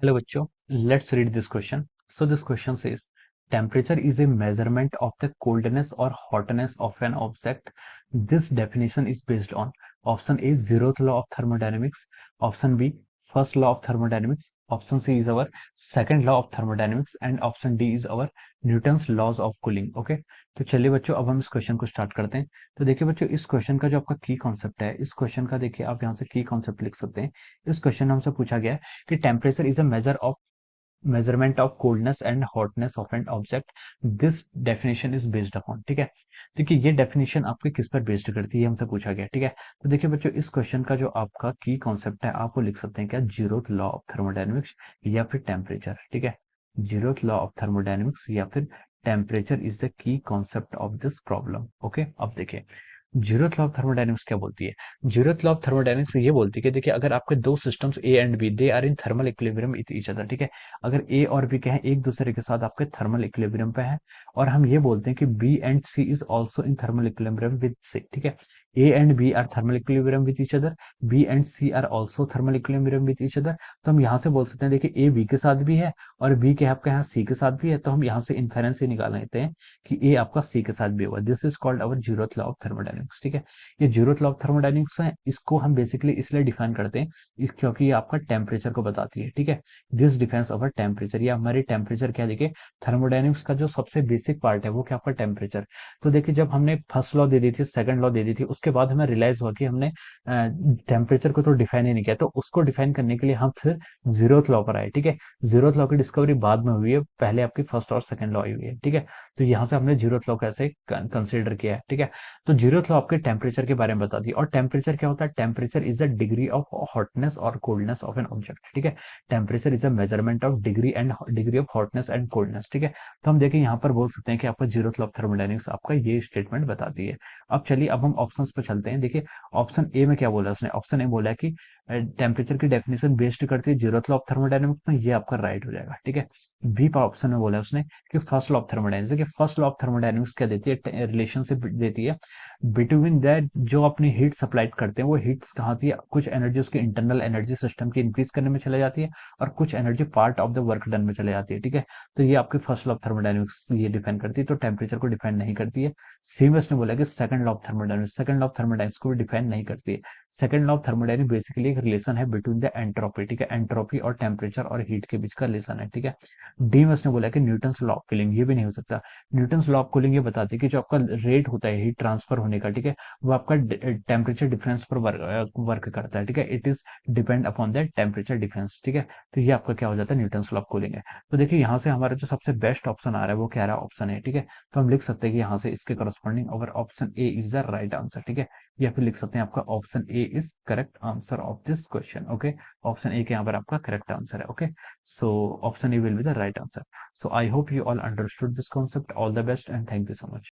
Hello बच्चों, let's read this question. So this question says, temperature is a measurement of the coldness or hotness of an object. This definition is based on option A, zeroth law of thermodynamics, option B, first law of thermodynamics, option C is our second law of thermodynamics, and option D is our Newton's laws of cooling. Okay, तो चलिए बच्चों, अब हम इस question को start करते हैं। तो देखिए बच्चों, इस क्वेश्चन का जो आपका की कॉन्सेप्ट है, इस क्वेश्चन का देखिए आप यहाँ से की कॉन्सेप्ट लिख सकते हैं। इस क्वेश्चन में हमसे पूछा गया है कि temperature is a measurement of coldness and hotness of an object. This definition is based upon. ठीक है, देखिए ये डेफिनेशन आपके किस पर बेस्ड करती है, हमसे पूछा गया। ठीक है, तो देखिए बच्चों, इस क्वेश्चन का जो आपका की कॉन्सेप्ट है, आप वो लिख सकते हैं क्या, जीरोथ लॉ ऑफ थर्मोडायनेमिक्स या फिर टेम्परेचर। ठीक है, जीरोथ लॉ ऑफ थर्मोडायनेमिक्स या फिर temperature is the key concept of this problem. Okay, अब देखिए जीरोथ लॉ ऑफ थर्मोडायनेमिक्स क्या बोलती है। जीरोथ लॉ ऑफ थर्मोडायनेमिक्स ये बोलती है कि देखिए, अगर आपके दो systems A and B, they are in thermal equilibrium with each other. ठीक है, अगर ए और बी के हैं, एक दूसरे के साथ आपके थर्मल इक्विलिब्रियम पे हैं, और हम ये बोलते हैं कि B and C is also in thermal equilibrium with C. ठीक है, A and B are thermal equilibrium with each other, B and C are also thermal equilibrium with each other. तो हम यहाँ से बोल सकते हैं, देखिए ए बी के साथ भी है और बी के आपके यहाँ सी के साथ भी है, तो हम यहाँ से इन्फेरेंस ही निकाल लेते हैं कि ए आपका सी के साथ भी होगा। This is called our zeroth law of thermodynamics. ठीक है, ये जीरोथ लॉ ऑफ थर्मोडायनेमिक्स है, इसको हम बेसिकली इसलिए डिफाइन करते हैं क्योंकि ये आपका टेम्परेचर को बताती है। ठीक है, दिस डिफेंस अवर टेम्परेचर, या हमारी टेम्परेचर क्या, देखिए थर्मोडायनेमिक्स का जो सबसे बेसिक पार्ट है वो क्या, आपका टेम्परेचर। तो देखिए, जब हमने फर्स्ट लॉ दे दी थी, सेकंड लॉ दे दी थी, उसके बाद हमें रियलाइज हुआ कि हमने टेम्परेचर को तो डिफाइन ही नहीं किया, तो उसको डिफाइन करने के लिए हम फिर जीरोथ लॉ पर आए। ठीक है, जीरोथ लॉ की डिस्कवरी बाद में हुई है, पहले आपकी फर्स्ट और सेकंड लॉ हुई है। ठीक है, तो यहाँ से हमने जीरोथ लॉ को ऐसे कंसिडर किया है। ठीक है, तो जीरोथ लॉ आपके टेम्परेचर के बारे में बता दी। और टेम्परेचर क्या होता है, temperature is a degree of hotness और कोल्डनेस ऑफ एन ऑब्जेक्ट। ठीक है, temperature is a measurement of degree of hotness and coldness. ठीक है, तो हम देखें यहाँ पर बोल सकते हैं कि आपका जीरोथ लॉ ऑफ थर्मोडायनेमिक्स आपका ये स्टेटमेंट बताती है। अब चलिए, अब हम ऑप्शंस पे चलते हैं। देखिए ऑप्शन ए में क्या बोला उसने, ऑप्शन ए बोला है कि टेम्परेचर की डेफिनेशन बेस्ड करती है जीरोथ लॉ ऑफ थर्मोडायनेमिक्स में, ये आपका राइट हो जाएगा। ठीक है, बी पर ऑप्शन में बोला है उसने कि फर्स्ट लॉ ऑफ थर्मोडायनेमिक्स। देखिए फर्स्ट लॉ ऑफ थर्मोडायनेमिक्स क्या देती है, रिलेशनशिप देती है बिटवीन दैट, जो अपनी हीट सप्लाई करते हैं वो हीट्स कहाँ थी, कुछ एनर्जी उसके इंटरनल एनर्जी सिस्टम की इंक्रीज करने में चले जाती है और कुछ energy part of the work done में चले जाती है। ठीक है, तो ये आपकी फर्स्ट लॉ ऑफ थर्मोडायनेमिक्स ये डिफाइन करती है, तो टेम्परेचर को डिफाइन नहीं करती है। सेम उसने बोला कि second law of thermodynamics, second law of thermodynamics को भी डिफाइन नहीं करती है। Second law of thermodynamics basically एक रिलेशन है बिटवीन द एंट्रोपी। ठीक है, एंट्रोपी और टेम्परेचर और हीट के बीच का रिलेशन है। ठीक है, डी में उसने बोला कि न्यूटन्स लॉ ऑफ कूलिंग, ये भी नहीं हो सकता। न्यूटन्स लॉ ऑफ कूलिंग ये बताती है कि जो आपका रेट होता है हीट ट्रांसफर होने का, ठीक है, वो आपका टेम्परेचर डिफरेंस पर वर्क करता है। ठीक है, it is depend upon the temperature difference. ठीक है, तो ये आपका क्या हो जाता है, न्यूटन्स लॉ ऑफ कूलिंग है। तो देखिए यहाँ से हमारा जो सबसे बेस्ट ऑप्शन आ रहा है वो क्या रहा, ऑप्शन है। ठीक है, तो हम लिख सकते हैं कि यहाँ से इसके करस्पॉन्डिंग और option A is the right answer. ठीक है, या फिर लिख सकते हैं आपका option A is correct answer of this question. Okay, option A के यहाँ पर आपका करेक्ट आंसर है। Okay, so option A will be the right answer. So I hope you all understood this concept. All the best and thank you so much.